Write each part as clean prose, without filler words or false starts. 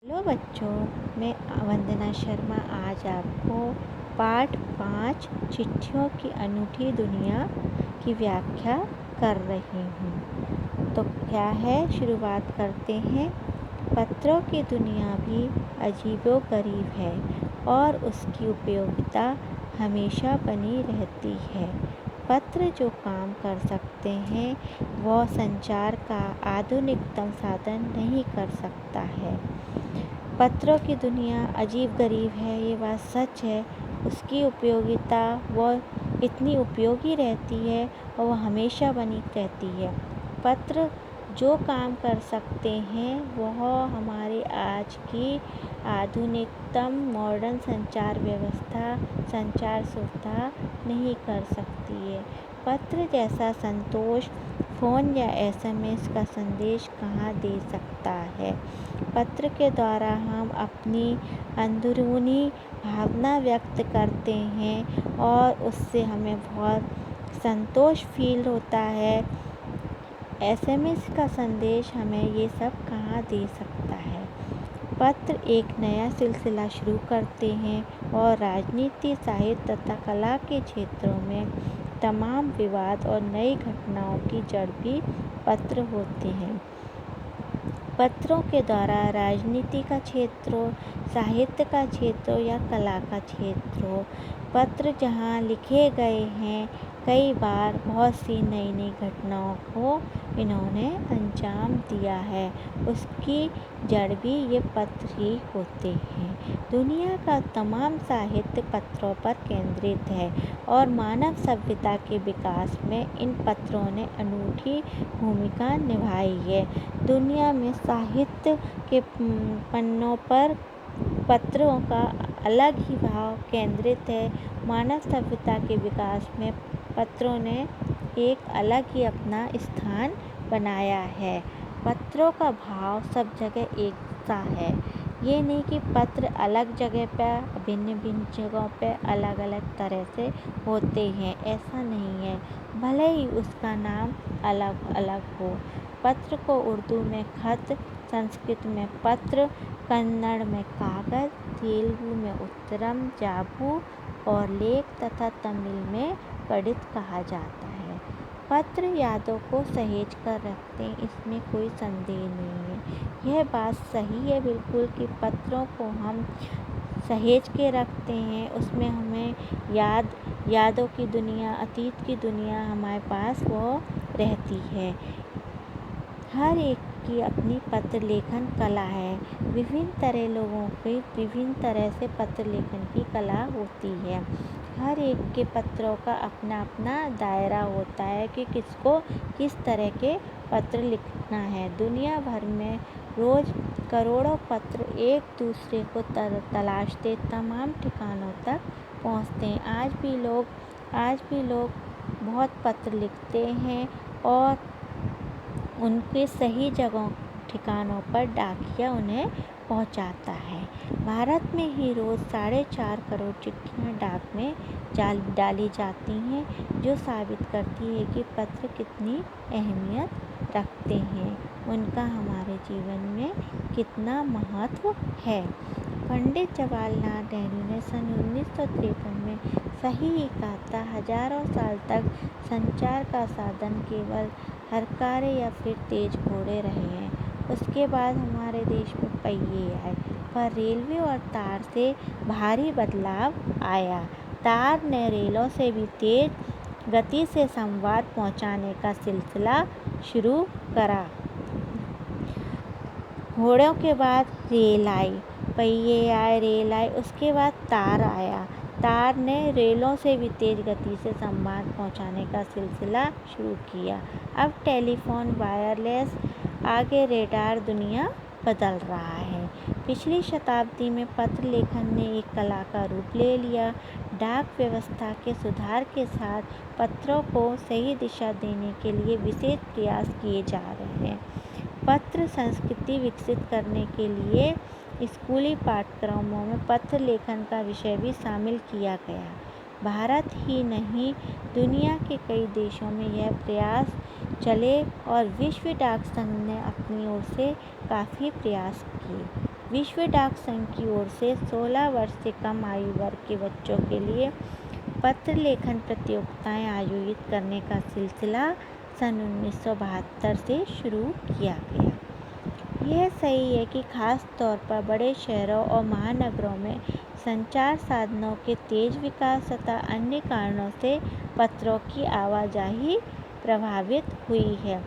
Hello बच्चों, मैं वंदना शर्मा आज आपको पाठ 5 चिट्ठियों की अनूठी दुनिया की व्याख्या कर रही हूँ। तो क्या है, शुरुआत करते हैं। पत्रों की दुनिया भी अजीबोगरीब है और उसकी उपयोगिता हमेशा बनी रहती है। पत्र जो काम कर सकते हैं वह संचार का आधुनिकतम साधन नहीं कर सकता है। पत्रों की दुनिया अजीब गरीब है, ये बात सच है। उसकी उपयोगिता वह इतनी उपयोगी रहती है और वह हमेशा बनी रहती है। पत्र जो काम कर सकते हैं वह हमारे आज की आधुनिकतम मॉडर्न संचार व्यवस्था, संचार सुविधा नहीं कर सकती है। पत्र जैसा संतोष फ़ोन या एसएमएस का संदेश कहाँ दे सकता है। पत्र के द्वारा हम अपनी अंदरूनी भावना व्यक्त करते हैं और उससे हमें बहुत संतोष फील होता है। एसएमएस का संदेश हमें ये सब कहाँ दे सकता है। पत्र एक नया सिलसिला शुरू करते हैं और राजनीति, साहित्य तथा कला के क्षेत्रों में तमाम विवाद और नई घटनाओं की जड़ भी पत्र होते हैं। पत्रों के द्वारा राजनीति का क्षेत्र हो, साहित्य का क्षेत्र हो या कला का क्षेत्र हो, पत्र जहाँ लिखे गए हैं, कई बार बहुत सी नई नई घटनाओं को इन्होंने अंजाम दिया है। उसकी जड़ भी ये पत्र ही होते हैं। दुनिया का तमाम साहित्य पत्रों पर केंद्रित है और मानव सभ्यता के विकास में इन पत्रों ने अनूठी भूमिका निभाई है। दुनिया में साहित्य के पन्नों पर पत्रों का अलग ही भाव केंद्रित है। मानव सभ्यता के विकास में पत्रों ने एक अलग ही अपना स्थान बनाया है। पत्रों का भाव सब जगह एक सा है। ये नहीं कि पत्र अलग जगह पर, भिन्न भिन्न जगहों पर अलग अलग तरह से होते हैं, ऐसा नहीं है। भले ही उसका नाम अलग अलग हो। पत्र को उर्दू में खत, संस्कृत में पत्र, कन्नड़ में कागज, तेलुगु में उत्तरम, जाबू और लेख तथा तमिल में कड़ित कहा जाता है। पत्र यादों को सहेज कर रखते हैं, इसमें कोई संदेह नहीं है। यह बात सही है बिल्कुल कि पत्रों को हम सहेज के रखते हैं। उसमें हमें यादों की दुनिया, अतीत की दुनिया हमारे पास वो रहती है। हर एक की अपनी पत्र लेखन कला है। विभिन्न तरह लोगों की विभिन्न तरह से पत्र लेखन की कला होती है। हर एक के पत्रों का अपना अपना दायरा होता है कि किसको किस तरह के पत्र लिखना है। दुनिया भर में रोज़ करोड़ों पत्र एक दूसरे को तलाशते तमाम ठिकानों तक पहुंचते हैं। आज भी लोग बहुत पत्र लिखते हैं और उनके सही जगहों ठिकानों पर डाकिया उन्हें पहुंचाता है। भारत में ही रोज़ 4.5 करोड़ चिट्ठियाँ डाक में डाली जाती हैं, जो साबित करती है कि पत्र कितनी अहमियत रखते हैं, उनका हमारे जीवन में कितना महत्व है। पंडित जवाहरलाल नेहरू ने सन 1953 में सही ही कहा था, हजारों साल तक संचार का साधन केवल हरकारे या फिर तेज घोड़े रहे हैं। उसके बाद हमारे देश में पहिए आए, पर रेलवे और तार से भारी बदलाव आया। तार ने रेलों से भी तेज गति से संवाद पहुंचाने का सिलसिला शुरू करा। घोड़ों के बाद रेल आई, पहिए आए, रेल आई, उसके बाद तार आया। तार ने रेलों से भी तेज गति से संवाद पहुंचाने का सिलसिला शुरू किया। अब टेलीफोन, वायरलेस, आगे रेडार, दुनिया बदल रहा है। पिछली शताब्दी में पत्र लेखन ने एक कला का रूप ले लिया। डाक व्यवस्था के सुधार के साथ पत्रों को सही दिशा देने के लिए विशेष प्रयास किए जा रहे हैं। पत्र संस्कृति विकसित करने के लिए स्कूली पाठ्यक्रमों में पत्र लेखन का विषय भी शामिल किया गया। भारत ही नहीं, दुनिया के कई देशों में यह प्रयास चले और विश्व डाक संघ ने अपनी ओर से काफ़ी प्रयास किए। विश्व डाक संघ की ओर से 16 वर्ष से कम आयु वर्ग के बच्चों के लिए पत्र लेखन प्रतियोगिताएं आयोजित करने का सिलसिला सन 1972 से शुरू किया गया। यह सही है कि खास तौर पर बड़े शहरों और महानगरों में संचार साधनों के तेज विकास तथा अन्य कारणों से पत्रों की आवाजाही प्रभावित हुई है।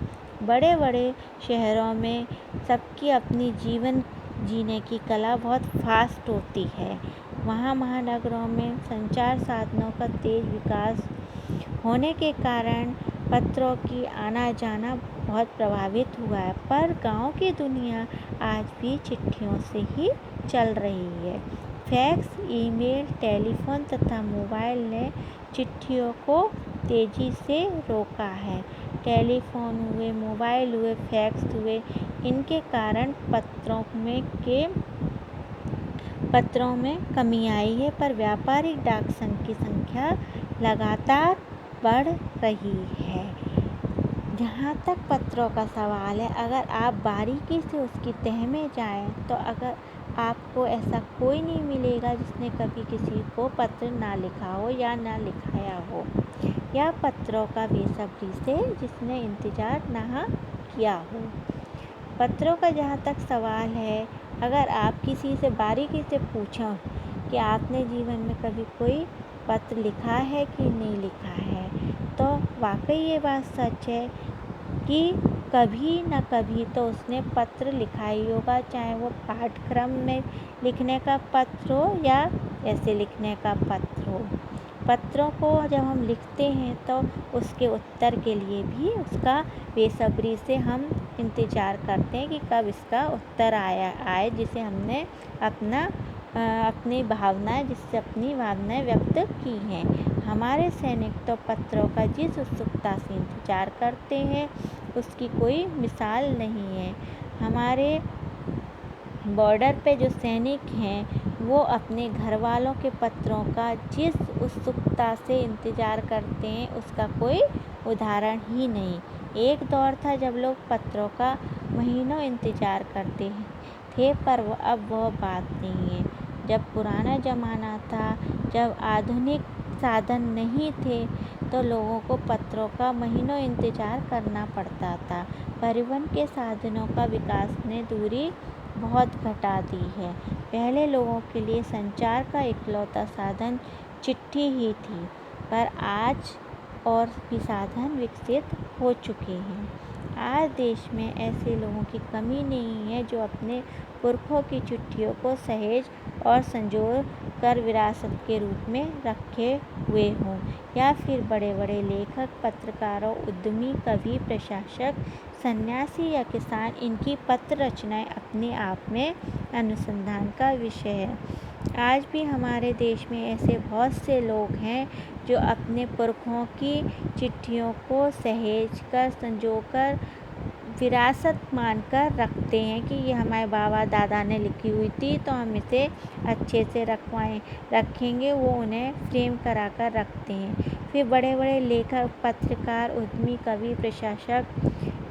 बड़े बड़े शहरों में सबकी अपनी जीवन जीने की कला बहुत फास्ट होती है। वहाँ महानगरों में संचार साधनों का तेज विकास होने के कारण पत्रों की आना जाना बहुत प्रभावित हुआ है। पर गांव की दुनिया आज भी चिट्ठियों से ही चल रही है। फैक्स, ईमेल, टेलीफोन तथा मोबाइल ने चिट्ठियों को तेजी से रोका है। टेलीफोन हुए, मोबाइल हुए, फैक्स हुए, इनके कारण पत्रों में कमी आई है, पर व्यापारिक डाक संघ की संख्या लगातार बढ़ रही है। जहाँ तक पत्रों का सवाल है, अगर आप बारीकी से उसकी तह में जाएं तो अगर आपको ऐसा कोई नहीं मिलेगा जिसने कभी किसी को पत्र ना लिखा हो या ना लिखाया हो, या पत्रों का बेसब्री से जिसने इंतज़ार ना किया हो। पत्रों का जहाँ तक सवाल है, अगर आप किसी से बारीकी से पूछें कि आपने जीवन में कभी कोई पत्र लिखा है कि नहीं लिखा है, तो वाकई ये बात सच है कि कभी न कभी तो उसने पत्र लिखा ही होगा, चाहे वो पाठ्यक्रम में लिखने का पत्र हो या ऐसे लिखने का पत्र हो। पत्रों को जब हम लिखते हैं तो उसके उत्तर के लिए भी उसका बेसब्री से हम इंतज़ार करते हैं कि कब इसका उत्तर आए जिसे हमने अपनी भावनाएं व्यक्त की हैं। हमारे सैनिक तो पत्रों का जिस उत्सुकता से इंतज़ार करते हैं उसकी कोई मिसाल नहीं है। हमारे बॉर्डर पे जो सैनिक हैं वो अपने घर वालों के पत्रों का जिस उत्सुकता से इंतज़ार करते हैं उसका कोई उदाहरण ही नहीं। एक दौर था जब लोग पत्रों का महीनों इंतज़ार करते थे, पर अब वह बात नहीं है। जब पुराना ज़माना था, जब आधुनिक साधन नहीं थे, तो लोगों को पत्रों का महीनों इंतज़ार करना पड़ता था। परिवहन के साधनों का विकास ने दूरी बहुत घटा दी है। पहले लोगों के लिए संचार का इकलौता साधन चिट्ठी ही थी, पर आज और भी साधन विकसित हो चुके हैं। आज देश में ऐसे लोगों की कमी नहीं है जो अपने पुरखों की चिट्ठियों को सहेज और संजो कर विरासत के रूप में रखे हुए हों, या फिर बड़े बड़े लेखक, पत्रकारों, उद्यमी, कवि, प्रशासक, सन्यासी या किसान, इनकी पत्र रचनाएं अपने आप में अनुसंधान का विषय है। आज भी हमारे देश में ऐसे बहुत से लोग हैं जो अपने पुरखों की चिट्ठियों को सहेज कर, संजो कर, विरासत मानकर रखते हैं कि ये हमारे बाबा दादा ने लिखी हुई थी तो हम इसे अच्छे से रखेंगे। वो उन्हें फ्रेम करा कर रखते हैं। फिर बड़े बड़े लेखक, पत्रकार, उद्यमी, कवि, प्रशासक,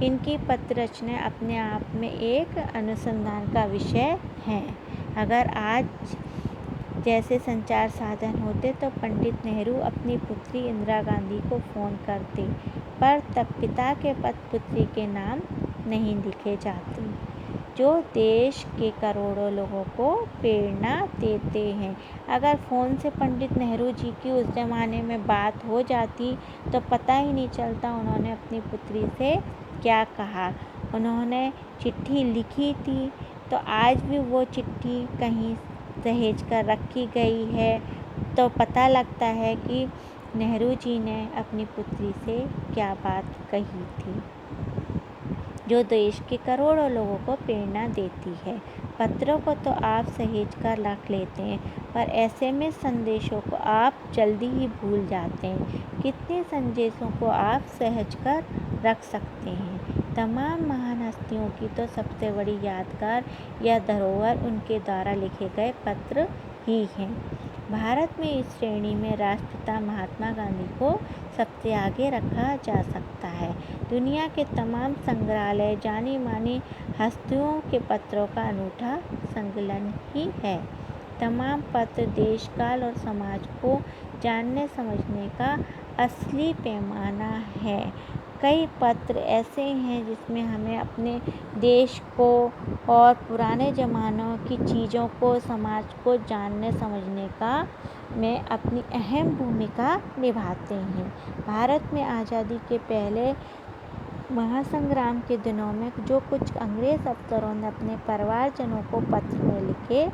इनकी पत्र रचनाएं अपने आप में एक अनुसंधान का विषय हैं। अगर आज जैसे संचार साधन होते तो पंडित नेहरू अपनी पुत्री इंदिरा गांधी को फ़ोन करते, पर तब पिता के पद पुत्री के नाम नहीं लिखे जाते, जो देश के करोड़ों लोगों को प्रेरणा देते हैं। अगर फ़ोन से पंडित नेहरू जी की उस ज़माने में बात हो जाती तो पता ही नहीं चलता उन्होंने अपनी पुत्री से क्या कहा। उन्होंने चिट्ठी लिखी थी तो आज भी वो चिट्ठी कहीं सहेज कर रखी गई है, तो पता लगता है कि नेहरू जी ने अपनी पुत्री से क्या बात कही थी, जो देश के करोड़ों लोगों को प्रेरणा देती है। पत्रों को तो आप सहेज कर रख लेते हैं, पर एसएमएस संदेशों को आप जल्दी ही भूल जाते हैं। कितने संदेशों को आप सहेज कर रख सकते हैं। तमाम महान हस्तियों की तो सबसे बड़ी यादगार या धरोहर उनके द्वारा लिखे गए पत्र ही हैं। भारत में इस श्रेणी में राष्ट्रपिता महात्मा गांधी को सबसे आगे रखा जा सकता है। दुनिया के तमाम संग्रहालय जानी मानी हस्तियों के पत्रों का अनूठा संकलन ही है। तमाम पत्र देश, काल और समाज को जानने समझने का असली पैमाना है। कई पत्र ऐसे हैं जिसमें हमें अपने देश को और पुराने ज़मानों की चीज़ों को, समाज को जानने समझने का में अपनी अहम भूमिका निभाते हैं। भारत में आज़ादी के पहले महासंग्राम के दिनों में जो कुछ अंग्रेज़ अफसरों ने अपने परिवारजनों को पत्र में लिखे,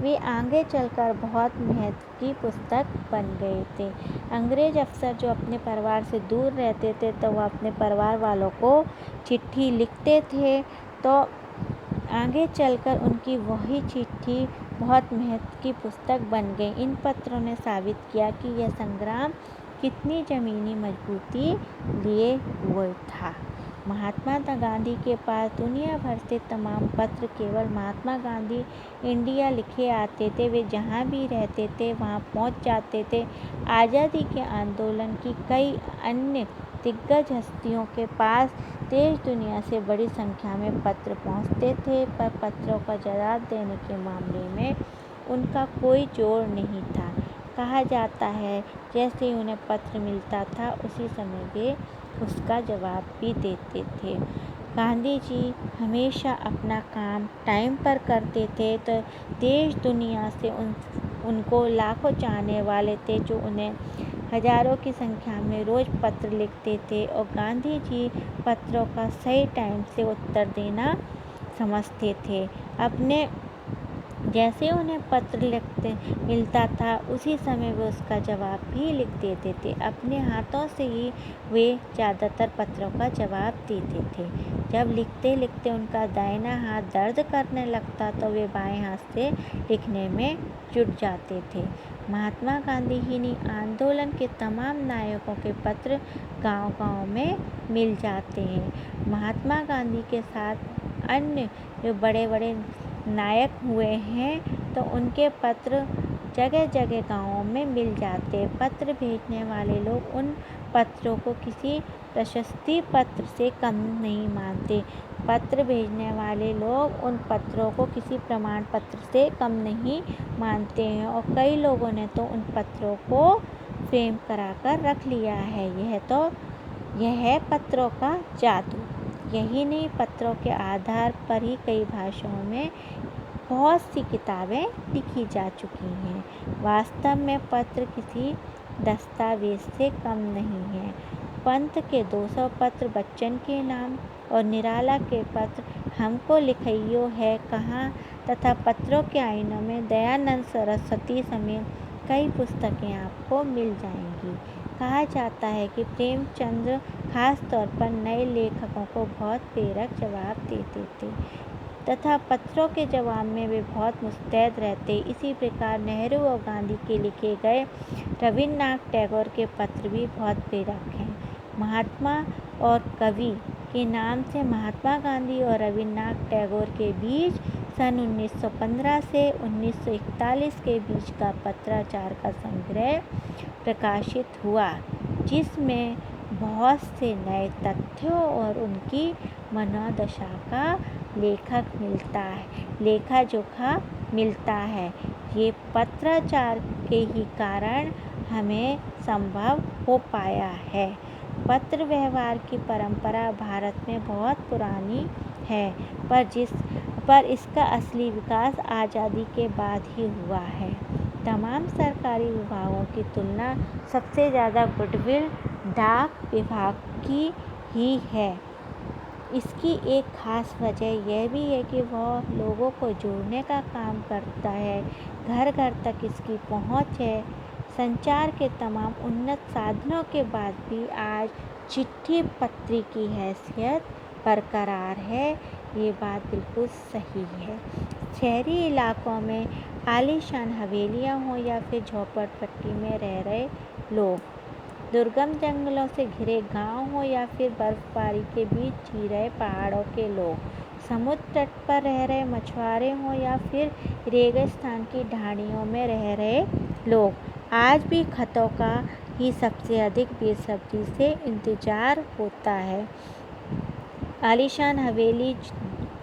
वे आगे चलकर बहुत महत्व की पुस्तक बन गए थे। अंग्रेज़ अफसर जो अपने परिवार से दूर रहते थे तो वह अपने परिवार वालों को चिट्ठी लिखते थे, तो आगे चलकर उनकी वही चिट्ठी बहुत महत्व की पुस्तक बन गई। इन पत्रों ने साबित किया कि यह संग्राम कितनी ज़मीनी मजबूती लिए हुए था। महात्मा गांधी के पास दुनिया भर से तमाम पत्र केवल महात्मा गांधी इंडिया लिखे आते थे। वे जहाँ भी रहते थे वहाँ पहुँच जाते थे। आज़ादी के आंदोलन की कई अन्य दिग्गज हस्तियों के पास देश दुनिया से बड़ी संख्या में पत्र पहुँचते थे, पर पत्रों का जवाब देने के मामले में उनका कोई जोर नहीं था। कहा जाता है जैसे ही उन्हें पत्र मिलता था उसी समय वे उसका जवाब भी देते थे। गांधी जी हमेशा अपना काम टाइम पर करते थे, तो देश दुनिया से उनको लाखों चाहने वाले थे जो उन्हें हजारों की संख्या में रोज़ पत्र लिखते थे, और गांधी जी पत्रों का सही टाइम से उत्तर देना समझते थे। अपने जैसे उन्हें पत्र मिलता था उसी समय वे उसका जवाब भी लिख देते थे। अपने हाथों से ही वे ज़्यादातर पत्रों का जवाब देते थे। जब लिखते लिखते उनका दाहिना हाथ दर्द करने लगता तो वे बाएं हाथ से लिखने में जुट जाते थे। महात्मा गांधी ही नहीं, आंदोलन के तमाम नायकों के पत्र गांव-गांव में मिल जाते हैं। महात्मा गांधी के साथ अन्य जो बड़े बड़े नायक हुए हैं तो उनके पत्र जगह जगह गाँवों में मिल जाते। पत्र भेजने वाले लोग उन पत्रों को किसी प्रशस्ति पत्र से कम नहीं मानते। पत्र भेजने वाले लोग उन पत्रों को किसी प्रमाण पत्र से कम नहीं मानते हैं, और कई लोगों ने तो उन पत्रों को फ्रेम कराकर रख लिया है। यह है पत्रों का जादू। यही नहीं, पत्रों के आधार पर ही कई भाषाओं में बहुत सी किताबें लिखी जा चुकी हैं। वास्तव में पत्र किसी दस्तावेज से कम नहीं है। पंत के 200 पत्र बच्चन के नाम और निराला के पत्र हमको लिखइयो है कहाँ तथा पत्रों के आईनों में दयानंद सरस्वती समेत कई पुस्तकें आपको मिल जाएंगी। कहा जाता है कि प्रेमचंद खास तौर पर नए लेखकों को बहुत प्रेरक जवाब देते थे तथा पत्रों के जवाब में वे बहुत मुस्तैद रहते। इसी प्रकार नेहरू और गांधी के लिखे गए रविन्द्रनाथ टैगोर के पत्र भी बहुत प्रेरक हैं। महात्मा और कवि के नाम से महात्मा गांधी और रविन्द्रनाथ टैगोर के बीच सन 1915 से 1941 के बीच का पत्राचार का संग्रह प्रकाशित हुआ, जिसमें बहुत से नए तथ्यों और उनकी मनोदशा का लेखा जोखा मिलता है। ये पत्राचार के ही कारण हमें संभव हो पाया है। पत्र व्यवहार की परंपरा भारत में बहुत पुरानी है, पर इसका असली विकास आज़ादी के बाद ही हुआ है। तमाम सरकारी विभागों की तुलना सबसे ज़्यादा गुडविल डाक विभाग की ही है। इसकी एक खास वजह यह भी है कि वह लोगों को जोड़ने का काम करता है। घर घर तक इसकी पहुंच है। संचार के तमाम उन्नत साधनों के बाद भी आज चिट्ठी पत्री की हैसियत बरकरार है। ये बात बिल्कुल सही है। शहरी इलाकों में आलीशान हवेलियाँ हों या फिर झोपड़पट्टी में रह रहे लोग, दुर्गम जंगलों से घिरे गांव हो या फिर बर्फबारी के बीच जी रहे पहाड़ों के लोग, समुद्र तट पर रह रहे मछुआरे हों या फिर रेगिस्तान की ढाणियों में रह रहे लोग आज भी खतों का ही सबसे अधिक बेसब्री से इंतज़ार होता है। आलीशान हवेली,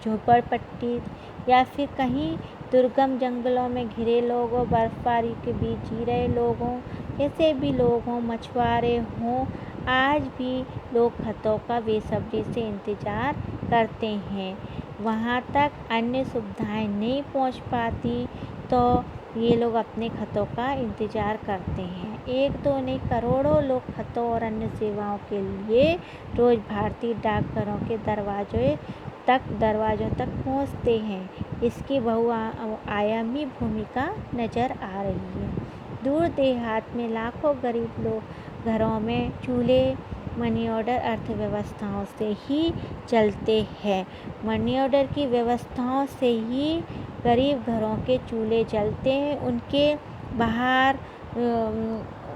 झोपड़पट्टी या फिर कहीं दुर्गम जंगलों में घिरे लोगों, बर्फबारी के बीच जी रहे लोगों, कैसे भी लोग हों, मछुआरे हों, आज भी लोग खतों का बेसब्री से इंतज़ार करते हैं। वहाँ तक अन्य सुविधाएं नहीं पहुँच पाती तो ये लोग अपने खतों का इंतज़ार करते हैं। एक दो नहीं, करोड़ों लोग खतों और अन्य सेवाओं के लिए रोज़ भारतीय डाकघरों के दरवाज़ों तक पहुँचते हैं। इसकी बहुआयामी भूमिका नज़र आ रही है। दूर देहात में लाखों गरीब लोग घरों में चूल्हे मनी ऑर्डर अर्थव्यवस्थाओं से ही चलते हैं। मनी ऑर्डर की व्यवस्थाओं से ही गरीब घरों के चूल्हे जलते हैं। उनके बाहर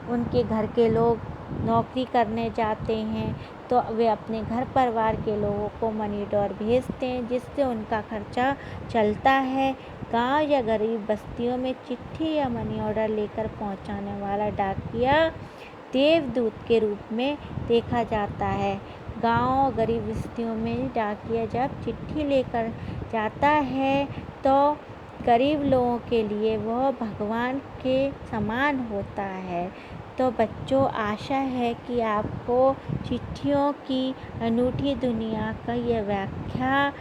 उनके घर के लोग नौकरी करने जाते हैं तो वे अपने घर परिवार के लोगों को मनी ऑर्डर भेजते हैं, जिससे उनका खर्चा चलता है। गांव या गरीब बस्तियों में चिट्ठी या मनी ऑर्डर लेकर पहुंचाने वाला डाकिया देवदूत के रूप में देखा जाता है। गांव गरीब बस्तियों में डाकिया जब चिट्ठी लेकर जाता है तो गरीब लोगों के लिए वह भगवान के समान होता है। तो बच्चों, आशा है कि आपको चिट्ठियों की अनूठी दुनिया का यह व्याख्या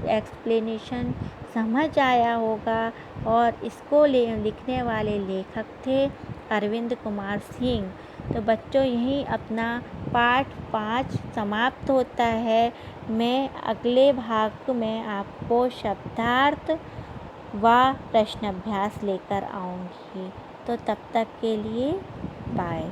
एक्सप्लेनेशन समझ आया होगा। और इसको लिखने वाले लेखक थे अरविंद कुमार सिंह। तो बच्चों, यहीं अपना पाठ 5 समाप्त होता है। मैं अगले भाग में आपको शब्दार्थ व प्रश्न अभ्यास लेकर आऊँगी। तो तब तक के लिए बाय।